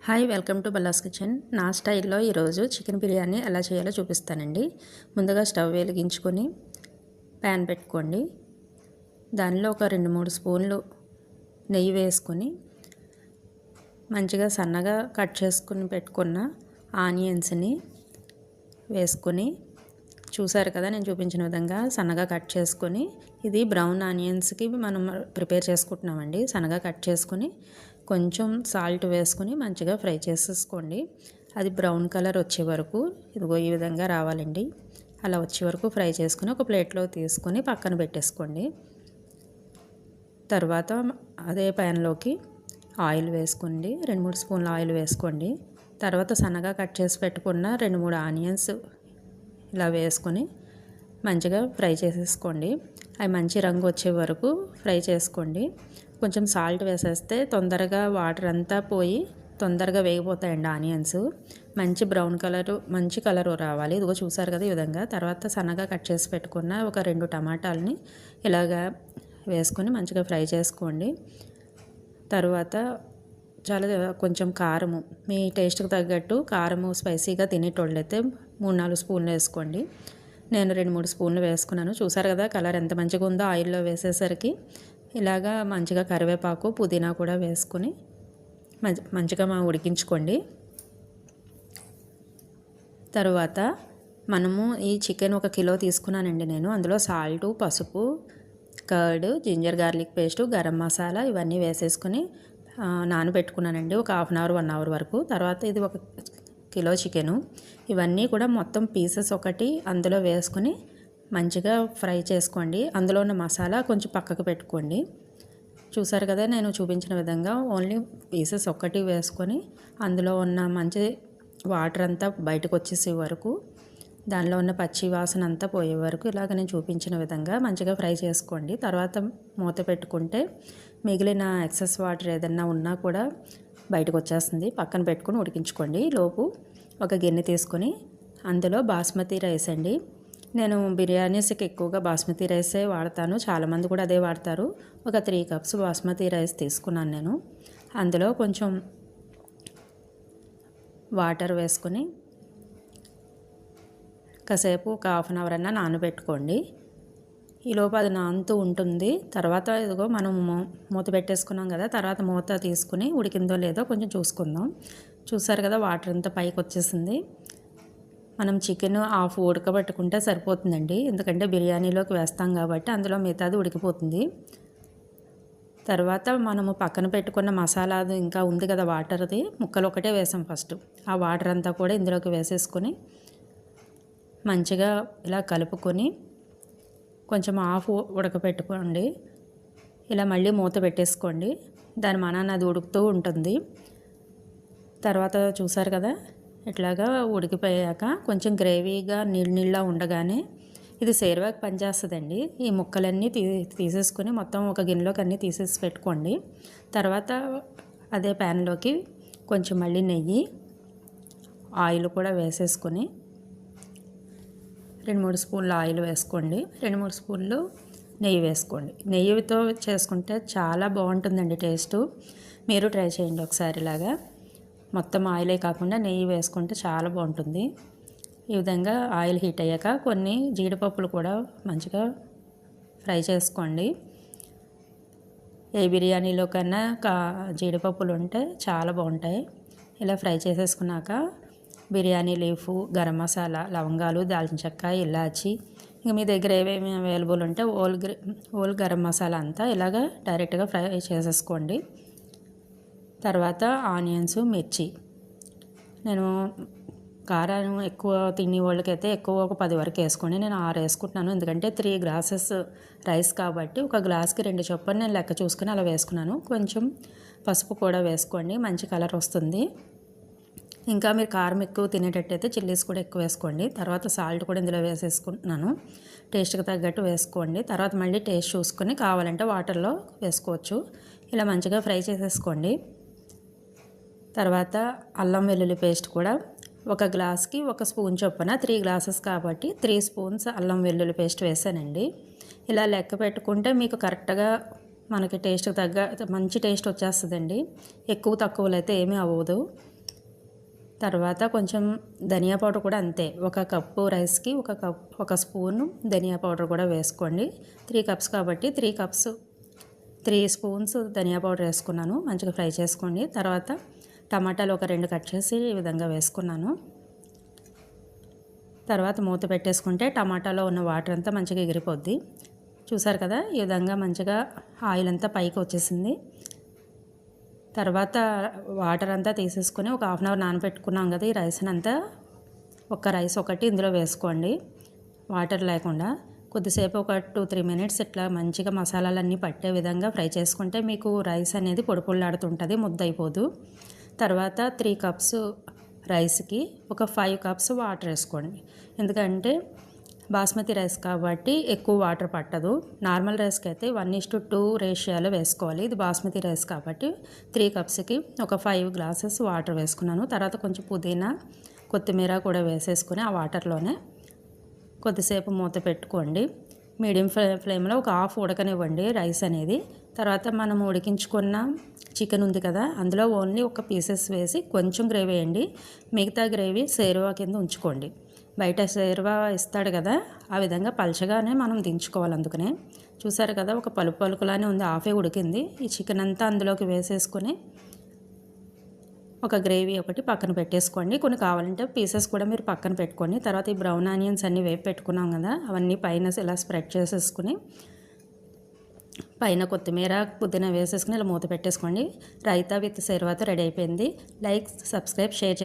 Hi, welcome to Balla's kitchen. నా స్టైల్లో ఈరోజు చికెన్ బిర్యానీ ఎలా చేయాలో చూపిస్తానండి. ముందుగా స్టవ్ వెలిగించుకొని ప్యాన్ పెట్టుకోండి. దానిలో ఒక 2-3 స్పూన్లు నెయ్యి వేసుకొని మంచిగా సన్నగా కట్ చేసుకుని పెట్టుకున్న ఆనియన్స్ని వేసుకొని, చూసారు కదా నేను చూపించిన విధంగా సన్నగా కట్ చేసుకొని, ఇది బ్రౌన్ ఆనియన్స్కి మనం ప్రిపేర్ చేసుకుంటున్నామండి. సన్నగా కట్ చేసుకొని కొంచెం సాల్ట్ వేసుకొని మంచిగా ఫ్రై చేసేసుకోండి. అది బ్రౌన్ కలర్ వచ్చే వరకు ఇదిగో ఈ విధంగా రావాలండి. అలా వచ్చే వరకు ఫ్రై చేసుకుని ఒక ప్లేట్లో తీసుకొని పక్కన పెట్టేసుకోండి. తర్వాత అదే ప్యాన్లోకి ఆయిల్ వేసుకోండి. 2-3 స్పూన్ల ఆయిల్ వేసుకోండి. తర్వాత సన్నగా కట్ చేసి పెట్టుకున్న 2-3 ఆనియన్స్ ఇలా వేసుకొని మంచిగా ఫ్రై చేసేసుకోండి. అవి మంచి రంగు వచ్చే వరకు ఫ్రై చేసుకోండి. కొంచెం సాల్ట్ వేసేస్తే తొందరగా వాటర్ అంతా పోయి తొందరగా వేగిపోతాయండి ఆనియన్స్. మంచి బ్రౌన్ కలరు, మంచి కలర్ రావాలి. ఇదిగో చూసారు కదా ఈ విధంగా. తర్వాత సన్నగా కట్ చేసి పెట్టుకున్న ఒక 2 టమాటాలని ఇలాగా వేసుకొని మంచిగా ఫ్రై చేసుకోండి. తర్వాత కొంచెం కారము, మీ టేస్ట్కి తగ్గట్టు కారము స్పైసీగా తినేటోళ్ళైతే 3-4 స్పూన్లు వేసుకోండి. నేను 2-3 స్పూన్లు వేసుకున్నాను. చూసారు కదా కలర్ ఎంత మంచిగా ఉందో ఆయిల్లో వేసేసరికి. ఇలాగా మంచిగా కరివేపాకు, పుదీనా కూడా వేసుకొని మంచిగా ఉడికించుకోండి. తరువాత మనము ఈ చికెన్ 1 కిలో తీసుకున్నానండి నేను. అందులో సాల్టు, పసుపు, curd, ginger garlic paste, garam masala ఇవన్నీ వేసేసుకొని నానబెట్టుకున్నానండి ఒక హాఫ్ అన్ అవర్ 1 అవర్ వరకు. తర్వాత ఇది 1 కిలో చికెను. ఇవన్నీ కూడా మొత్తం పీసెస్ ఒకటి అందులో వేసుకొని మంచిగా ఫ్రై చేసుకోండి. అందులో ఉన్న మసాలా కొంచెం పక్కకు పెట్టుకోండి. చూసారు కదా నేను చూపించిన విధంగా ఓన్లీ పీసెస్ ఒక్కటి వేసుకొని అందులో ఉన్న మంచి వాటర్ అంతా బయటకు వచ్చేసే వరకు, దానిలో ఉన్న పచ్చి వాసన అంతా పోయే వరకు ఇలాగ నేను చూపించిన విధంగా మంచిగా ఫ్రై చేసుకోండి. తర్వాత మూత పెట్టుకుంటే మిగిలిన ఎక్సెస్ వాటర్ ఏదన్నా ఉన్నా కూడా బయటకు వచ్చేస్తుంది. పక్కన పెట్టుకొని ఉడికించుకోండి. లోపు ఒక గిన్నె తీసుకొని అందులో బాస్మతి రైస్ అండి. నేను బిర్యానీస్కి ఎక్కువగా బాస్మతి రైసే వాడతాను. చాలామంది కూడా అదే వాడతారు. ఒక 3 కప్స్ బాస్మతి రైస్ తీసుకున్నాను నేను. అందులో కొంచెం వాటర్ వేసుకొని కాసేపు ఒక హాఫ్ అన్ అవర్ అన్నా నానబెట్టుకోండి. ఈలోపు అది నానుతూ ఉంటుంది. తర్వాత ఇదిగో మనం మూత పెట్టేసుకున్నాం కదా, తర్వాత మూత తీసుకుని ఉడికిందో లేదో కొంచెం చూసుకుందాం. చూసారు కదా వాటర్ అంతా పైకి వచ్చేసింది. మనం చికెన్ హాఫ్ ఉడకబెట్టుకుంటే సరిపోతుందండి. ఎందుకంటే బిర్యానీలోకి వేస్తాం కాబట్టి అందులో మిగతాది ఉడికిపోతుంది. తర్వాత మనము పక్కన పెట్టుకున్న మసాలా ఇంకా ఉంది కదా వాటర్ది, ముక్కలు ఒకటే వేసాం ఫస్ట్. ఆ వాటర్ అంతా కూడా ఇందులోకి వేసేసుకొని మంచిగా ఇలా కలుపుకొని కొంచెం హాఫ్ ఉడకపెట్టుకోండి. ఇలా మళ్ళీ మూత పెట్టేసుకోండి. దాని మనాన అది ఉడుకుతూ ఉంటుంది. తర్వాత చూసారు కదా ఇట్లాగా ఉడికిపోయాక కొంచెం గ్రేవీగా నీళ్ళ ఉండగానే ఇది సేర్వాకి పనిచేస్తుందండి. ఈ ముక్కలన్నీ తీసేసుకొని మొత్తం ఒక గిన్నెలోకి అన్నీ తీసేసి పెట్టుకోండి. తర్వాత అదే ప్యాన్లోకి కొంచెం మళ్ళీ నెయ్యి, ఆయిల్ కూడా వేసేసుకొని 2-3 స్పూన్ల ఆయిల్ వేసుకోండి. 2-3 స్పూన్లు నెయ్యి వేసుకోండి. నెయ్యితో చేసుకుంటే చాలా బాగుంటుందండి టేస్టు. మీరు ట్రై చేయండి ఒకసారి ఇలాగా. మొత్తం ఆయిలే కాకుండా నెయ్యి వేసుకుంటే చాలా బాగుంటుంది. ఈ విధంగా ఆయిల్ హీట్ అయ్యాక కొన్ని జీడిపప్పులు కూడా మంచిగా ఫ్రై చేసుకోండి. ఏ బిర్యానీలో కన్నా జీడిపప్పులు ఉంటే చాలా బాగుంటాయి. ఇలా ఫ్రై చేసేసుకున్నాక బిర్యానీ లీఫ్, గరం మసాలా, లవంగాలు, దాల్చిన చెక్క, ఇలాచి, ఇంకా మీ దగ్గర ఏమేమి అవైలబుల్ ఉంటే ఓల్ గరం మసాలా అంతా ఇలాగా డైరెక్ట్గా ఫ్రై చేసేసుకోండి. తర్వాత ఆనియన్స్, మిర్చి, నేను కారం ఎక్కువ తినే వాళ్ళకైతే ఎక్కువ ఒక 10 వరకు వేసుకోండి. నేను 6 వేసుకుంటున్నాను. ఎందుకంటే 3 గ్లాసెస్ రైస్ కాబట్టి 1 గ్లాస్కి 2 చొప్పున నేను లెక్క చూసుకుని అలా వేసుకున్నాను. కొంచెం పసుపు కూడా వేసుకోండి, మంచి కలర్ వస్తుంది. ఇంకా మీరు కారం ఎక్కువ తినేటట్టయితే చిల్లీస్ కూడా ఎక్కువ వేసుకోండి. తర్వాత సాల్ట్ కూడా ఇందులో వేసేసుకుంటున్నాను. టేస్ట్కి తగ్గట్టు వేసుకోండి. తర్వాత మళ్ళీ టేస్ట్ చూసుకొని కావాలంటే వాటర్లో వేసుకోవచ్చు. ఇలా మంచిగా ఫ్రై చేసేసుకోండి. తర్వాత అల్లం వెల్లుల్లి పేస్ట్ కూడా 1 గ్లాస్కి 1 స్పూన్ చొప్పున 3 గ్లాసెస్ కాబట్టి 3 స్పూన్స్ అల్లం వెల్లుల్లి పేస్ట్ వేసానండి. ఇలా లెక్క పెట్టుకుంటే మీకు కరెక్ట్గా మనకి టేస్ట్కి తగ్గ మంచి టేస్ట్ వచ్చేస్తుందండి. ఎక్కువ తక్కువలు అయితే ఏమీ అవ్వదు. తర్వాత కొంచెం ధనియా పౌడర్ కూడా అంతే, ఒక కప్పు రైస్కి ఒక స్పూను ధనియా పౌడర్ కూడా వేసుకోండి. 3 కప్స్ కాబట్టి 3 స్పూన్స్ ధనియా పౌడర్ వేసుకున్నాను. మంచిగా ఫ్రై చేసుకోండి. తర్వాత టమాటాలు ఒక 2 కట్ చేసి ఈ విధంగా వేసుకున్నాను. తర్వాత మూత పెట్టేసుకుంటే టమాటాలో ఉన్న వాటర్ అంతా మంచిగా ఎగిరిపోద్ది. చూసారు కదా, ఈ విధంగా మంచిగా ఆయిల్ అంతా పైకి వచ్చేసింది. తర్వాత వాటర్ అంతా తీసేసుకొని ఒక 1/2 అవర్ నానబెట్టుకున్నాం కదా, ఈ రైస్ని అంతా రైస్ ఒకటి ఇందులో వేసుకోండి, వాటర్ లేకుండా. కొద్దిసేపు ఒక 2-3 మినిట్స్ ఇట్లా మంచిగా మసాలాలన్నీ పట్టే విధంగా ఫ్రై చేసుకుంటే మీకు రైస్ అనేది పొడిపొడిలాడుతుంటుంది, ముద్దయిపోదు. తర్వాత 3 కప్స్ రైస్కి ఒక 5 కప్స్ వాటర్ వేసుకోండి. ఎందుకంటే బాస్మతి రైస్ కాబట్టి ఎక్కువ వాటర్ పట్టదు. నార్మల్ రైస్కి అయితే 1:2 రేషియోలో వేసుకోవాలి. ఇది బాస్మతి రైస్ కాబట్టి 3 కప్స్కి ఒక 5 గ్లాసెస్ వాటర్ వేసుకున్నాను. తర్వాత కొంచెం పుదీనా, కొత్తిమీర కూడా వేసేసుకొని ఆ వాటర్లోనే కొద్దిసేపు మూత పెట్టుకోండి. మీడియం ఫ్లేమ్లో ఒక హాఫ్ ఉడకనివ్వండి రైస్ అనేది. తర్వాత మనం ఉడికించుకున్న చికెన్ ఉంది కదా, అందులో ఓన్లీ ఒక పీసెస్ వేసి కొంచెం గ్రేవీ వేయండి. మిగతా గ్రేవీ సేరువా కింద ఉంచుకోండి. బయట సేరువా ఇస్తాడు కదా, ఆ విధంగా పలచగానే మనం దించుకోవాలి. అందుకనే చూసారు కదా, ఒక పలుకులానే ఉంది, హాఫే ఉడికింది. ఈ చికెన్ అంతా అందులోకి వేసేసుకొని ఒక గ్రేవీ ఒకటి పక్కన పెట్టేసుకోండి. కొన్ని కావాలంటే పీసెస్ కూడా మీరు పక్కన పెట్టుకోండి. తర్వాత ఈ బ్రౌన్ ఆనియన్స్ అన్నీ వేపు పెట్టుకున్నాం కదా, అవన్నీ పైన ఇలా స్ప్రెడ్ చేసేసుకుని పైన కొత్తిమీర, పుదీనా వేసేసుకుని ఇలా మూత పెట్టేసుకోండి. రైతా విత్ సేరువాతో రెడీ అయిపోయింది. Like, subscribe, share